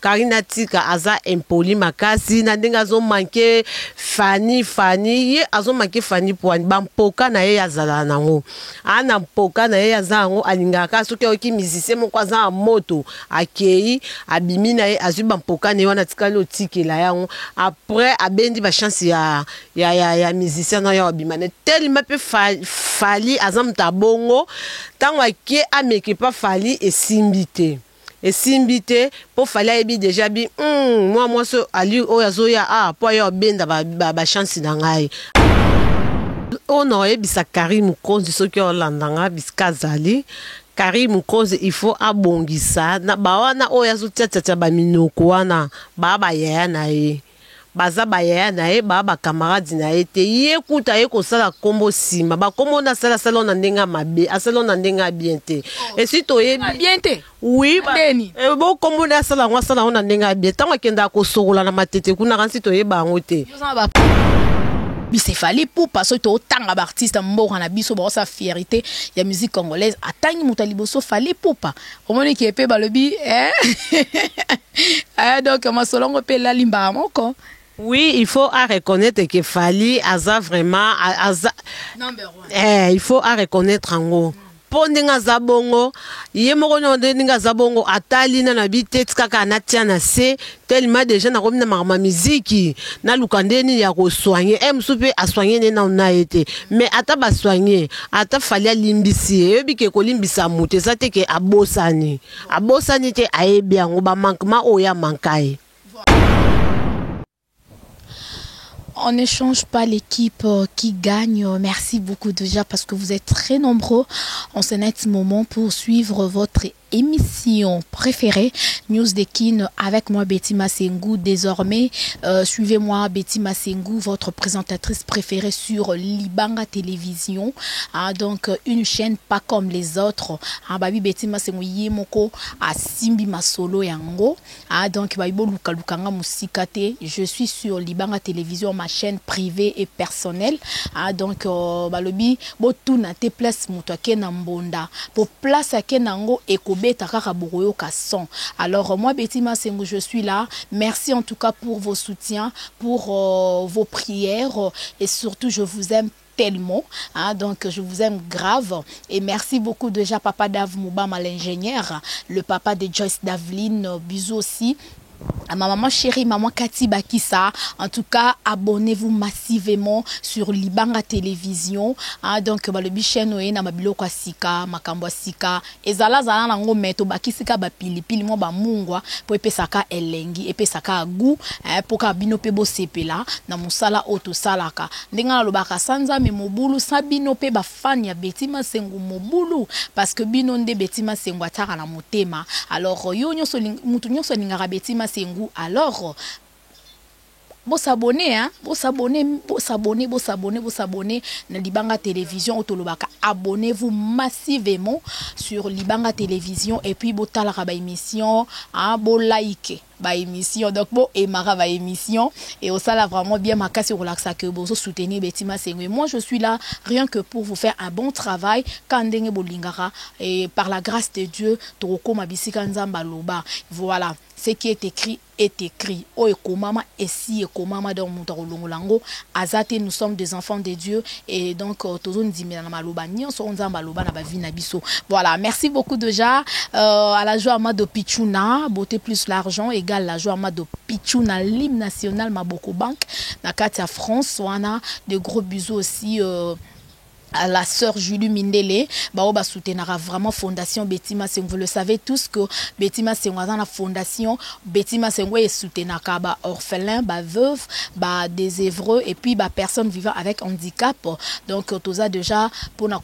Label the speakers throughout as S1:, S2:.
S1: Karina tika aza impoli makasi na ndenge azo manke fani ye azo manke fani poani bampoka na ye azala nango ana mpoka na ye azango alingaka soki oki musicien moko aza moto akei abimi na ye azwi bampoka na ye wana tikali otikela yango après abendi ba chance ya musicien na ya abima ne tellement pe fali aza mtabongo tango ake ameke pa fali esimbite esimbite po fali ayebi déjà bi moi so ali oyazoya po ayo benda ba chance na ngai ono ebisa Karim Konzi soki olandanga biskazali Karim Konzi il faut abongisa na bawana oyazo tata ba minoko wana ba yaya na ye baza bayaya na ye ba camarade na ye te ye kuta ye ko sala kombo sima ba kombo na sala na ndenga mabe asala na ndenga bien te et si to ye
S2: bien te
S1: oui bo kombo na sala na ndenga bien tango kenda ko sokola na matete kuna kansi to ye bango te
S2: Bicéphali pour parce que autant d'artistes mort na biso ba sa fierté ya musique congolaise atangi mutaliboso fali poupa omoni ki epe balobi donc ma solongo pe la limba moko.
S1: Oui, il faut reconnaître que Fali aza vraiment
S2: number one.
S1: Il faut reconnaître en gros. Pondinga zabongo, ye moko ndinga zabongo atali na nabite kaka natia na se tellement déjà na komina ma musique na lukandeni ya ko soigner msupe a soigner na na été mais ata ba soigner ata Fali limbisi yebi ke ko limbisa muté ça te ke abosani te ayebi ngo ba manquement oya mankai.
S2: On ne change pas l'équipe qui gagne. Merci beaucoup déjà parce que vous êtes très nombreux en ce net moment pour suivre votre émission préférée News de Kin avec moi Betty Massengou. Désormais suivez-moi Betty Massengou, votre présentatrice préférée sur Libanga Télévision, donc une chaîne pas comme les autres. Babi Betty Massengou yemoko a simbi masolo yango, donc babi luka lukanga musikate. Je suis sur Libanga Télévision, ma chaîne privée et personnelle, donc balobi botuna te place muto akena mbonda pour place akenango eko. Alors moi Betty Massengou, je suis là. Merci en tout cas pour vos soutiens, pour vos prières et surtout je vous aime tellement, donc je vous aime grave et merci beaucoup déjà papa Dave Moubama l'ingénieur, le papa de Joyce Daveline, bisous aussi à ma maman chérie, maman Cathy Bakissa. En tout cas, abonnez-vous massivement sur Libanga Télévision. Donc, le bichen na mabilo kwa sika, makambo sika. Ezala zala na ngo meto bakisika ba pili pili mo ba mungwa po epesaka elengi, epesaka gu, po ka bino pe bo sepela na musala oto salaka. Ndenga na lobaka sanza me mobulu sa bino pe ba fan ya Betty Massengou mobulu parce que bino nde Betty Massengou ataka na motema. Alors yo nyonso mutu nyonso lingaka Betty Massengou. Alors, vous s'abonnez, vous abonnez na Libanga Télévision otolobaka. Abonnez-vous massivement sur Libanga Télévision et puis botala ba émission, bo like ba émission donc bo emara ba émission et au sala vraiment bien makasi relaxa que bozo soutenir Betty Massengou. Et moi je suis là rien que pour vous faire un bon travail kandenge bolingara et par la grâce de Dieu toroko mabisika nzamba loba. Voilà, ce qui est écrit est écrit. O ekomama esi ekomama dans mutarolongolango azate, nous sommes des enfants de Dieu et donc tozon dimina na maloba nyonso nzamba loba na ba vie na biso. Voilà, merci beaucoup déjà à la joie Amado Pichuna, beauté plus l'argent égale la joie Amado Pichuna, l'hymne national Maboko Bank na Katia France, wana de gros bisous aussi à la sœur Julie Mindele, baoba soutenara vraiment fondation Betty Massengou. Vous le savez tous que Betty Massengou dans la fondation Betty Massengou est soutenaka ba orphelin, ba veuve, ba désœuvreux et puis ba personnes vivant avec handicap. Donc tout ça déjà pour na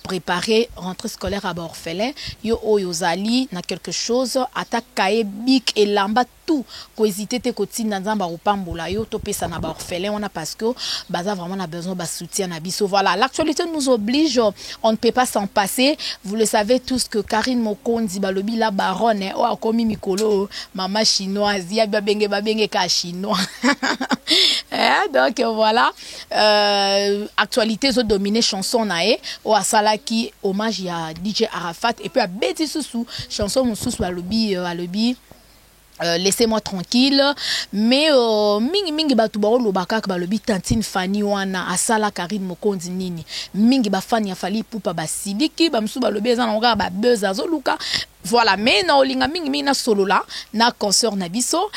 S2: préparer rentrée scolaire à orphelin yo oyozali na quelque chose atakaye bik et lamba tout ko hésiter te kotina nzamba opambola yo to pesa na orphelin on a parce que baza vraiment na besoin ba soutien na biso. Voilà, l'actualité nous oblige, on ne peut pas s'en passer. Vous le savez tous que Karine Mokonzi balobi la baronne o akomi mikolo mama chinoise ya babenge ka chinois. Donc voilà, actualité zo dominer chanson nae o asala qui hommage à DJ Arafat et puis à Betty Soussou chanson mususu alobi laissez-moi tranquille. Mais mingi mingi batu ba olobaka ba lobi Tantine Fanny wana asala Karine Mokonzi nini. Mingi ba Fanny afali pupa ba sidiki ba msu ba lobi eza na nga ba buzz azoluka. Voilà, mais na olinga mingi mingi na solo la na concert na biso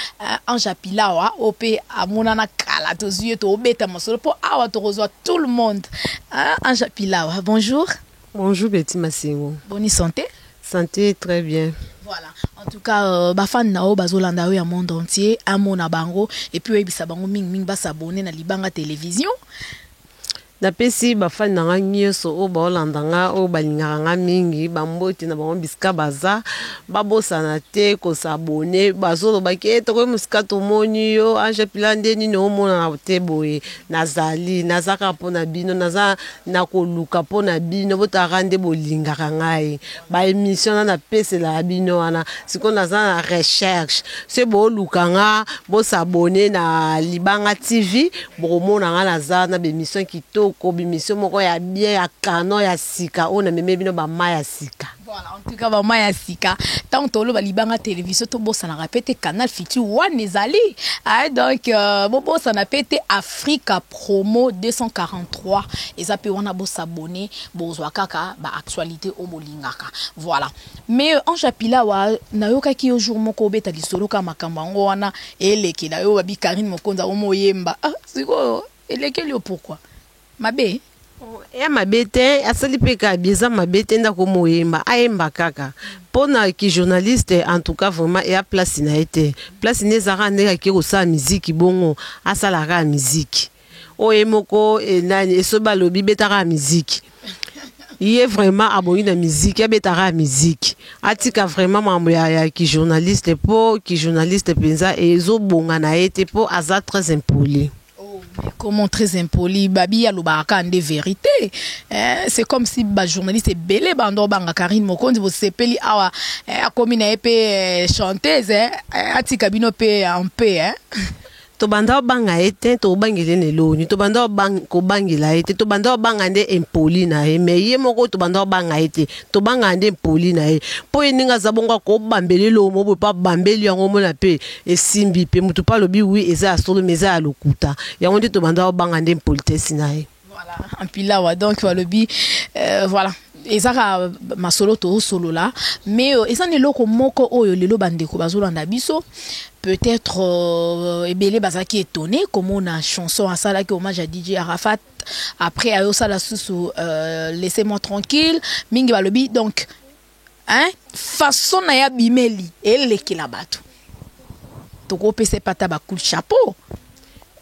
S2: Anja Pilawa ope amona na kala to yeux to obeta masolo po awa to reçoit tout le monde. Anja Pilawa, bonjour.
S1: Bonjour Betty Massingo.
S2: Bonne santé.
S1: Santé très bien.
S2: Voilà, en tout cas, bafan nao bazolanda ya monde entier, amona bango et puis ebisa bango ming ming ba s'abonner na Libanga télévision.
S1: Napesi bafani nanga nyonso o baolandanga o balingaka mingi bamboti na bango bisika baza babosana te kosabone bazolobaki etokoki mosika tomoni yo Anja Pilawa nde nini omona na te boye nazali nazaka mpo na bino naza na koluka mpo na bino botaka nde bolingaka ngai baémission na napeselaka bino wana sikoyo naza na recherche se booluka nga bosabone na Libanga TV bokomona nga naza na bémission kitoko ko bimission moko ya bien ya canon ya sika on a meme bino ba maya sika.
S2: Voilà, en tout cas ba maya sika tant tolo ba Libanga télévision to bossa na répéter canal Fiti one ezali donc bossa na pété Africa promo 243 ezape wana bo s'abonner bozwa kaka ba actualité o bolingaka. Voilà, mais Anja Pilawa na yoka ki jour moko beta lisolo ka makamba ngo wana eleki na yo ba Karine Mokonzi o moyemba siko eleki yo pourquoi mabe
S1: ya mabete asali peka bieza mabete ndako moyemba ayemba kaka pona ki journaliste en tout cas vraiment et a place na été place nezaka ndeka ki kosa musique bongo asala ka musique oyemoko nani esoba lobi betaka musique il vraiment abonné na musique ya betaka musique atika vraiment mambo ya ki journaliste po ki journaliste penza ezo bonga na été po aza très impoli.
S2: Comment très impoli babi alobaka de vérité c'est comme si ba journaliste est belé bando banga Karine Mokonzi bo sepeli awa akomi na epé chanteuse atika bino pe en paix
S1: to banda banga ete to bangile ne loni to banda bang ko bangila ete to banda banga nde impoli na e me ye moko to banda banga ete to banga nde impoli na e po eninga zabonga ko bambele lo mo bo pa bambeli yango mona pe esimbi pe mutu pa lobi wi eza solo meza lokuta yango nde to banda banga nde impoli te sinae.
S2: Voilà, en Pilawa donc lobi voilà ezaka masolo to solo là mais ezane loko moko oyo lelo bandeko bazolanda biso peut-être ebele bazaki étonné comme on a chanson à ça là que hommage à DJ Arafat après ayo sala susu laissez-moi tranquille mingi balobi donc hein façon na ya bimeli eleki la bato toko pese pata ba coup de chapeau.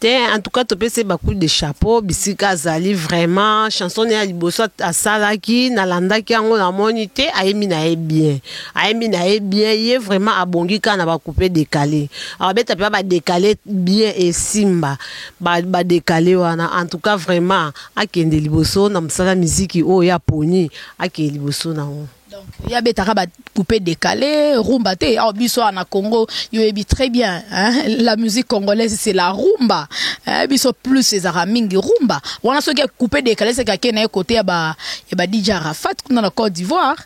S1: En tout cas, tu peux se beaucoup de chapeaux, bisika zali vraiment chanson ya liboso asalaki na landaki yango na monité aimi na bien ye vraiment abongi kana ba couper décalé alors beta pa ba décalé bien et simba ba décalé wana en tout cas vraiment akende liboso na msala musique o ya poni akende liboso na on.
S2: Donc, il y a des coupé décalé, rumba te. En biso na Congo, il y a très bien. Hein? La musique congolaise, c'est la rumba. Biso plus c'est aramingi rumba. On a ce qui a coupé décalé, c'est quelqu'un à côté à DJ Arafat dans la Côte d'Ivoire.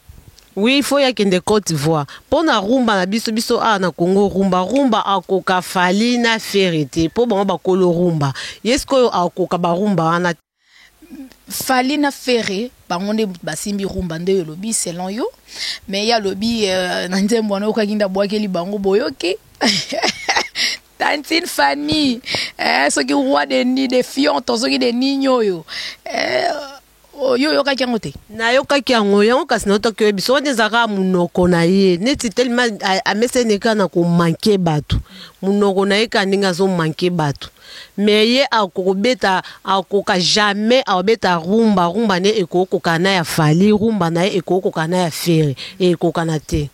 S1: Oui, il faut y a qu'une Côte d'Ivoire. Pour na rumba na biso na Congo rumba akoka fali na ferité. Pour bon ba kolo rumba. Yesko akoka ba rumba na
S2: fali na ferré bangonde basimbi rumba nde lobi selon yo mais ya lobi na nzembo wana okakinda bwakeli bango boyoki Tantine Fanny soki roi de fion to soki de nigno yo yo yoka kiango te
S1: na yoka kiango yango kasi na toke biso ndezaka munoko na ye neti tellement ameseneka na ko manquer batu munoko na ye kaninga zo manquer batu mais ye akobeta akoka jamais abeta rumba ne ekokoka na ya fali rumba na ye ekokoka na ya fere ekokana te.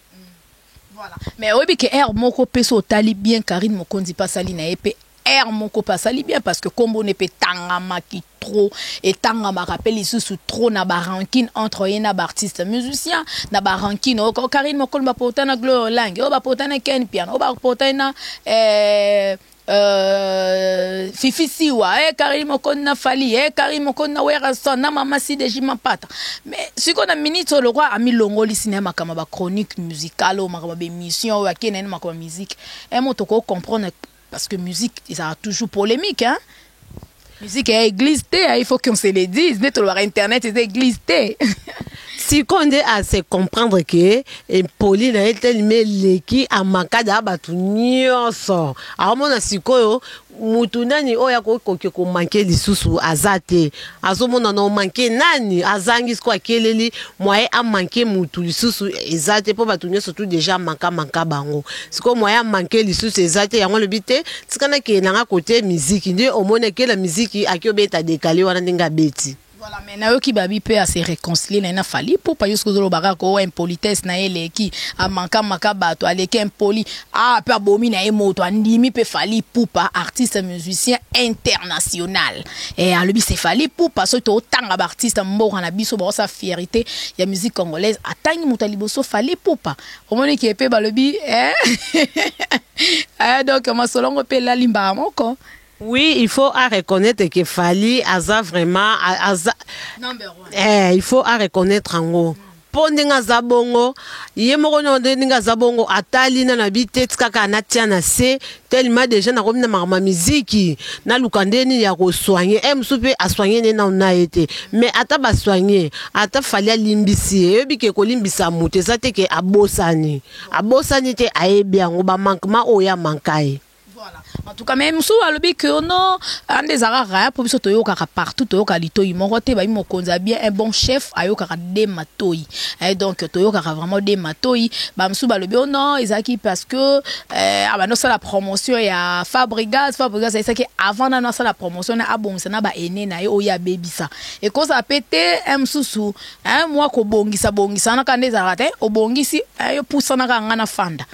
S2: Voilà, mais obi ke air moko peso tali bien Karine Mokonzi pasali na epé air moko pasali bien parce que kombo ne peut tangama ki trop et tangama rappelle ici sous trop na barankine entre yena artiste musicien na barankine Karine Mokonzi ba potana glow langue ba potana ken piano ba potana Fifi Siwa, Karim Okona Fali, Karim Okona Werason, na Mama Sideji Mapata. Mais ce qu'on a ministre le roi a mis longo le cinéma comme ma chronique musicale ou ma émission ou à qui n'est ma musique. Et moi to comprendre parce que musique ça a toujours polémique hein. Musique est église, il faut qu'on se le dise. Net sur internet c'est église.
S1: Si on est à se comprendre que Pauline a été leki a makada batu nyonso. Alors mon asikoyo mutu nani oya ko manquer lisusu azate. Azomona no manquer nani azangi ko akeleli moye a manquer mutu lisusu ezate po batu nyonso tout déjà manka bango. Siko moye a manquer lisusu ezate yango le bité tikana ke nanga côté musique ndi omone ke la musique akiobeta décalé wana ndinga beti.
S2: Voilà, maintenant qui babi peut à se réconcilier n'a fallu pour pas juste que le barako impolitesse na ele qui a manka bato aleki impoli peut abomi na emoto andimi peut fallu pour pas artiste musicien international et à lui c'est fallu pour pas so to tanga ba artiste mbo na biso ba sa fierté ya musique congolaise atangi mutaliboso fallu pour pas au moins qui peut ba lebi donc ma solongo pe la limba moko.
S1: Oui, il faut à reconnaître que Fali Aza vraiment il faut à reconnaître en gros. Pondinga zabongo, yemoko ndinga zabongo atali na nabite tikaka natia na se tellement déjà na komina ma musique na lukandeni ya ko soigner msupe a soigner na na été mais ata ba soigner ata Fali limbisi yebi ke ko limbisa mutu ça te ke abosani te ayebi ngo ba manquement oya mankai.
S2: En tout cas même sous alobi que non un des arara pour biso toyoka partout toyoka litoi moko te ba mo konza bien un bon chef ayoka de matoi et donc toyoka vraiment de matoi ba msou balobi non ezaki parce que abano ça la promotion ya Fabrigas c'est que avant na ça la promotion na abongisa na ba ene na yo ya bebisa et quand ça pété msusu moi ko bongisa na kande zarate obongisi yo poussa na ngana fanda.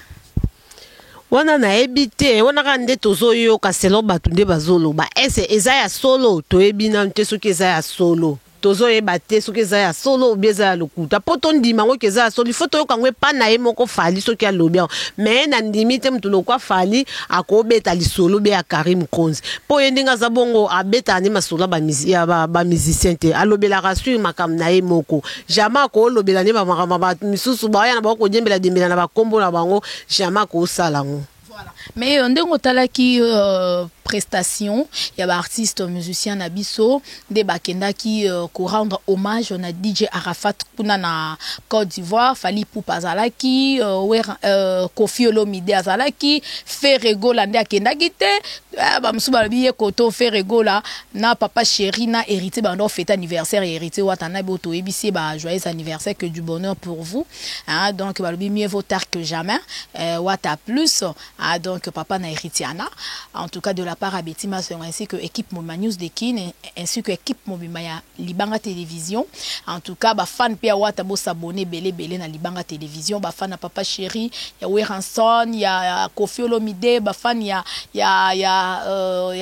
S1: Wana na ebite wana kande tozoyo kaselo batu nde bazolo ba eza ya solo to ebina nte soki eza ya solo tozo ebate soki eza ya solo obieza ya lokuta poto ndima ngo keza ya solo foto yo kangwe pa na moko Fali soki ya lobia mais na ndimite mtu lokwa Fali akobeta lisolo be ya Karim Konzi po yendinga za bongo abeta ni masolo ba musicien te alobela rasu makam na moko jama ko lobela ni ba makama ba misusu ba yana ba ko dembela na ba kombo na bango jama ko sala ngo.
S2: Mais on a qui prestation, il y a artistes musiciens nabiso, des bakenda qui rendre hommage on a DJ Arafat kuna na Côte d'Ivoire, Fali Poupa Zalaki, Kofi Olomide Azalaki, Ferrego lande akenda gite, ba msuba biye koto Ferrego la na papa chéri na hérité ba ndo fête anniversaire et hérité watana boto ebisi ba joyeux anniversaire, que du bonheur pour vous. Hein, donc ba mieux vaut tard que jamais. Wata plus. Donc papa na héritiana en tout cas de la part à Betty Masson ainsi que équipe Mobima News de Kin ainsi que équipe Mobima ya Libanga Télévision en tout cas ba fan pia wata bo s'abonner belé na Libanga Télévision ba fan na papa chéri ya Weranson ya Kofi Olomide ba fan ya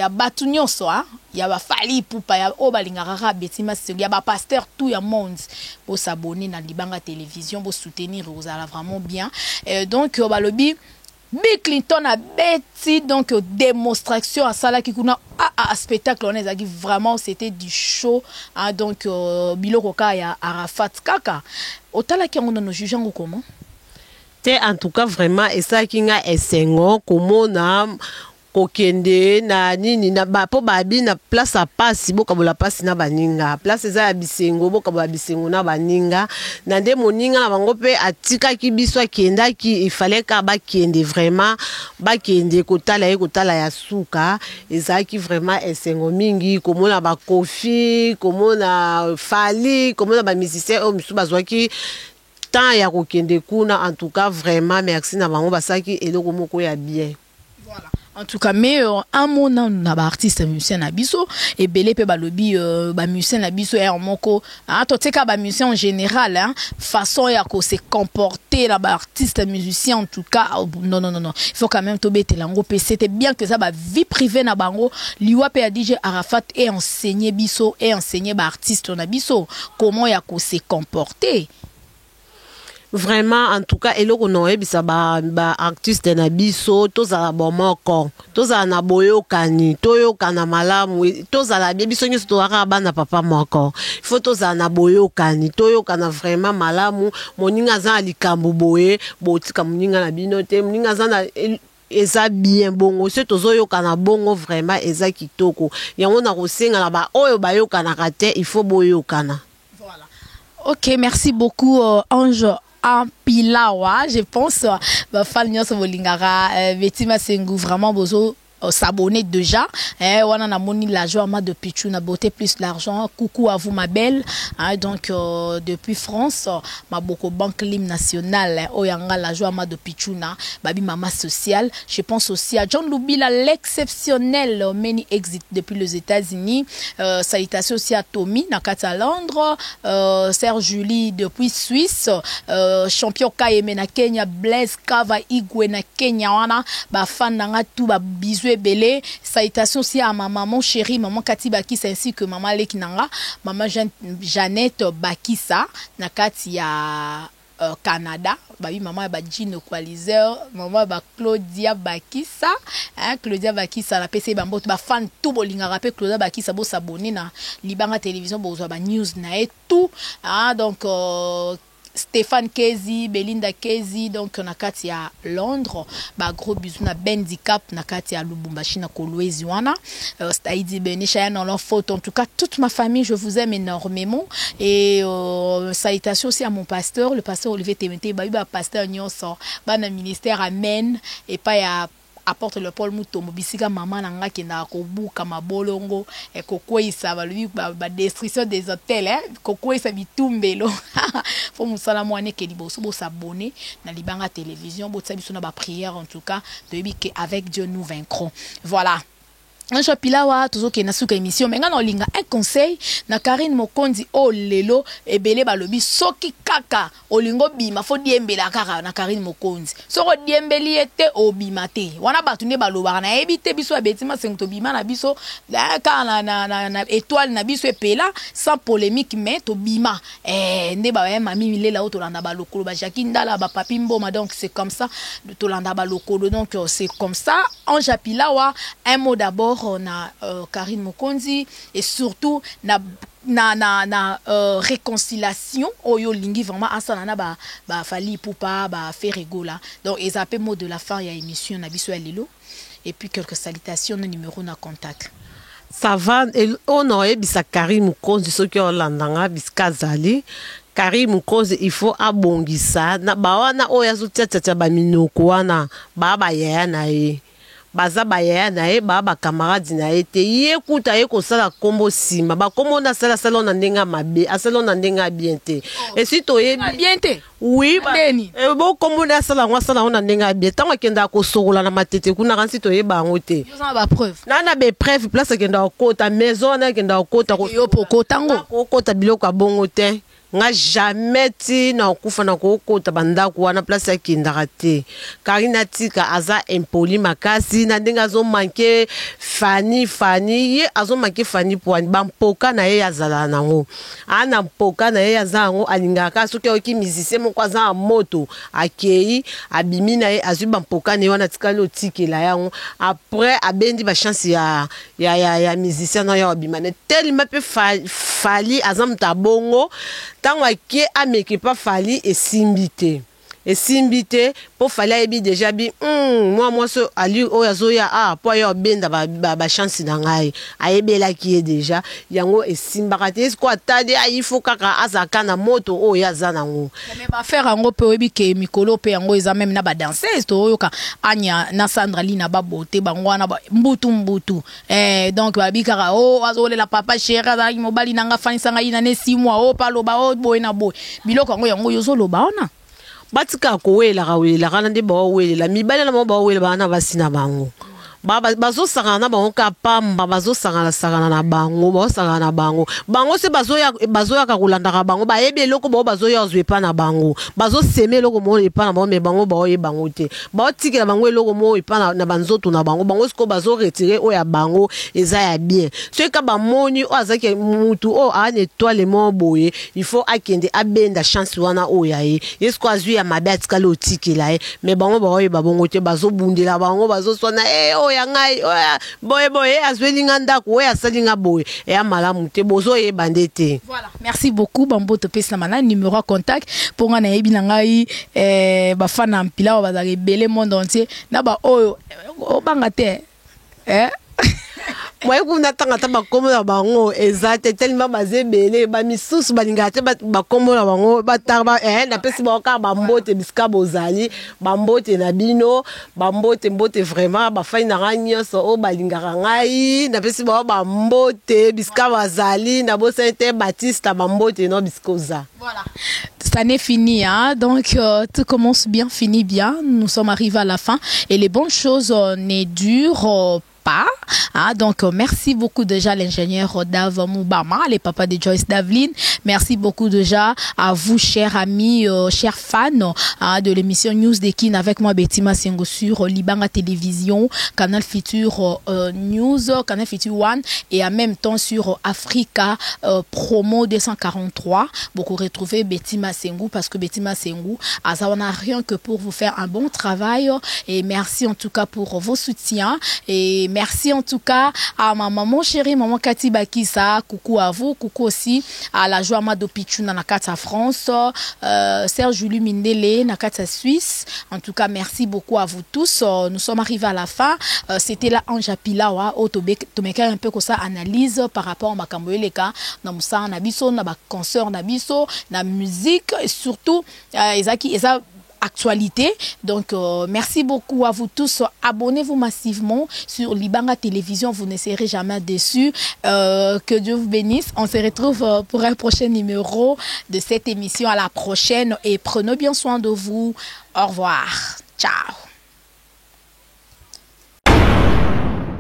S2: Batunyonso ya ba Fali Poupa ya obalingara Betty Masson ya ba pasteur tout ya monde bo s'abonner na Libanga Télévision bo soutenir vous allez vraiment bien donc balobi Bill Clinton a bêti donc démonstration à ça là qui kuna à spectacle on est vraiment c'était du show hein, donc Bilokoka ya Arafat kaka otala ki on nos jugeant comment
S1: en tout cas vraiment et ça qui nga esengo comment na kokende na nini na ba po babi na place à passe boka bola passe na baninga place eza ya bisengo boka bola bisengo na baninga na nde moninga na bango pe atika ki biso akenda ki il fallait ka ba kende vraiment ba kende kotala ya suka eza ki vraiment esengo mingi komona ba Kofi komona Fali komona ba musicien o misu bazwaki tant ya kokende kuna en tout cas vraiment merci na bango basaki eloko moko ya bien.
S2: Voilà. En tout cas, mais un mot na ba artiste musicien na biso et belé pe balobi ba musicien na biso et en moko to teka ba musicien en général hein façon ya ko se comporter la ba artiste musicien en tout cas non il faut quand même tober telango pe c'était bien que ça ba vie privée na bango liwa pe a DJ Arafat et enseigner biso et enseigner ba artiste na biso comment ya ko se comporter.
S1: Vraiment en tout cas eloko no ebisa ba artiste na biso tozala bomoko tozala na boyokani toyokana malamu tozala bien biso nyonso tozalaka bana papa moko il faut tozala na boyokani toyokana vraiment malamu moninga aza na likambo boye botika moninga na bino te moninga aza na eza bien bongo se tozoyokana bongo vraiment eza kitoko yango na kosenga na ba oyo bayokanaka te il faut boyokana.
S2: Voilà. Ok, merci beaucoup Ange Pilawa, je pense fan nyonso bolingara Betima Sengu vraiment bozo s'abonner déjà on a moni la joie de Pichou na beauté plus l'argent. Coucou à vous ma belle donc depuis France ma boko banque lim nationale oyanga la joie de Pichou na babi mama social. Je pense aussi à John Lubila l'exceptionnel many exit depuis les États-Unis. Salutations aussi à Tommy na kata Londres, Serge Julie depuis Suisse, champion Kayeme na Kenya, Blaise Kava Igwe na Kenya wana ba fan nanga tout ba bisous belé. Salutations aussi à ma maman chérie, maman Kati Bakissa ainsi que maman Lekinanga, maman Jeannette Bakissa, nakati ya Canada, babi maman ba Gino Coaliseur, maman ba Claudia Bakissa, Claudia Bakissa la PC bambo ba fan tout bolinga rappel Claudia Bakissa bo s'abonner na Libanga télévision bo ba news na et tout donc Stéphane Kezi, Belinda Kezi, donc nakati à Londres, ba gros bisous na Bendicap nakati à Lubumbashi na Kolwezi wana, Staïdi Benisha dans leur faute. En tout cas, toute ma famille, je vous aime énormément et salutations aussi à mon pasteur, le pasteur Olivier Temete, ba pasteur nyonso, ba na ministère amen et pas ya apporte le Paul Mutombo bisika maman nanga kenda ko buka mabolongo e kokwisa balubi ba destruction des hôtels kokwisa bitumbelo faut musala mwane ke liboso bo s'abonner na Libanga télévision bo tsabiso na ba prière en tout cas de que avec Dieu nous vaincrons. Voilà. Ange Pilawa toujours que na suka émission mais ngana olinga un conseil na Karine Mokonzi o lelo ebele balobi soki kaka olingo bima fo diembela kaka na Karine Mokonzi soko diembeli ete obima te wana batu ne baloba na ebite biso Betima Sengu to bima na biso la ka na étoile na biso epela sans polémique mais to bima nde ba mami milela o to landa ba lokolo ba Jackie Ndala ba papi mboma donc c'est comme ça to landa ba lokolo donc c'est comme ça. Ange Pilawa un mot d'abord on a Karine Mokonzi et surtout na réconciliation oyo lingi vraiment asana ba fali poupa ba ferigola donc ils appellent mot de la fin ya émission na biso ya lelo et puis quelques salutations no numéro na contact
S1: ça va on a bisa Karine Mokonzi soki olandanga biskazali Karine Mokonzi il faut abongisa na bawana oya zotiatia ba minoko wana ba yaya na ye baza bayaya na ye ba camarade na ye te ye kuta ye ko sala kombo sima ba kombo na sala na ndenga mabe asala na ndenga bien te et si to ye
S2: bien te
S1: oui ba bo kombo na sala na ndenga bien tango kenda ko sokola na matete kuna kansi to ye bango te
S2: yo za ba preuve
S1: na be preuve place kenda ko ta maison na kenda ko ta ko
S2: yo poko tango
S1: ko ta biloko bongo te nga jamais ti na kufa na kokota bandako wana place ya kindaka te Karina tika aza impoli makasi na ndenga zo manke fani ye azo manke fani poani bampoka na ye azala nango ana mpoka na ye azango alingaka soki oki musicien moko aza moto akei abimi na ye azwi bampoka ne wana tikali otikela yango après abendi ba chance ya musicien na ya abima ne tellement pe fali azamta bongo tango ake ameki pa fali esimbite po fali ayebi déjà bi moi so ali oyo azoya po ayo benda ba chance na ngai ayebelaki ye déjà yango esimbaka te ko atadi il faut kaka azaka na moto oyo aza nango
S2: mais ba faire yango pe oyebi ke mikolo pe yango eza même na ba danseuse to oyo ka Anya na Sandra Lina ba bote bango wana mbutu donc ba bikara azolela papa chéri azaki mobali nanga fanisa ngai na ne 6 mois paloba boy na boy biloko yango yozo loba ona batika ko wela kana nde ba wela mibale na ba wela bana basina bango
S1: bazo sangana na bango ka pamba bazo sangana na bango bazo sangana na bango se bazo ya ka kolanda bango ba yebi eloko bazo ya zwe pa na bango bazo seme eloko mo epa na bango me bango ba ye bango te ba tikela bango eloko mo epa na banzoto na bango siko bazo retirer o ya bango eza ya bien so ka ba moni o azaki mutu o a ne étoile mo boye il faut akende abenda chance wana o ya ye yesko azwi ya mabe atikala o tikela ye me bango ba ye babongo te bazo bundela bango bazo sona o ya ngai o ya boye azweli nganda ko ya salinga boye ya malamu te bozo ye bandete.
S2: Voilà, merci beaucoup Bamboto Pesamana, numéro de contact pour nga na yebi na ngai ba fana mpila ba za rebele monde entier na ba oyo o banga te
S1: moi kuna tangata bakomo na bango ezate tellement bazebele ba misusu balinga te bakomo na bango batarba na pesi ba ka bambote biska bozali bambote na bino bambote vraiment ba fai na ranyoso o balinga ngai na pesi ba bambote biska bazali na bo Saint Baptiste bambote no biskoza. Voilà.
S2: Ça n'est fini, hein? Donc tout commence bien, finit bien. Nous sommes arrivés à la fin et les bonnes choses ne durent pas. Hein? Donc merci beaucoup déjà l'ingénieur Dave Moubama, les papas de Joyce Davlin. Merci beaucoup déjà à vous, chers amis, chers fans de l'émission News de Kin avec moi Betty Masengo sur Libanga Télévision, Canal Futur News, Canal Futur One et en même temps sur Africa Promo 243. Beaucoup retrouver Betty Masengo parce que Betty Masengo, ça n'a rien que pour vous faire un bon travail et merci en tout cas pour vos soutiens et merci en tout cas à ma maman chérie, maman Cathy Bakissa, coucou à vous, coucou aussi à la joie Mado Pichuna Nakata France, Serge Julie Mindele Nakata Suisse. En tout cas, merci beaucoup à vous tous. Nous sommes arrivés à la fin. C'était là Anja Pilawa, Tomeka un peu comme ça analyse par rapport à Makamboeleka, na musa na biso, na ba concert na biso, na musique et surtout ezaki eza actualité. Donc merci beaucoup à vous tous. Abonnez-vous massivement sur Libanga Télévision, vous ne serez jamais déçus. Que Dieu vous bénisse. On se retrouve pour un prochain numéro de cette émission. À la prochaine et prenez bien soin de vous. Au revoir. Ciao.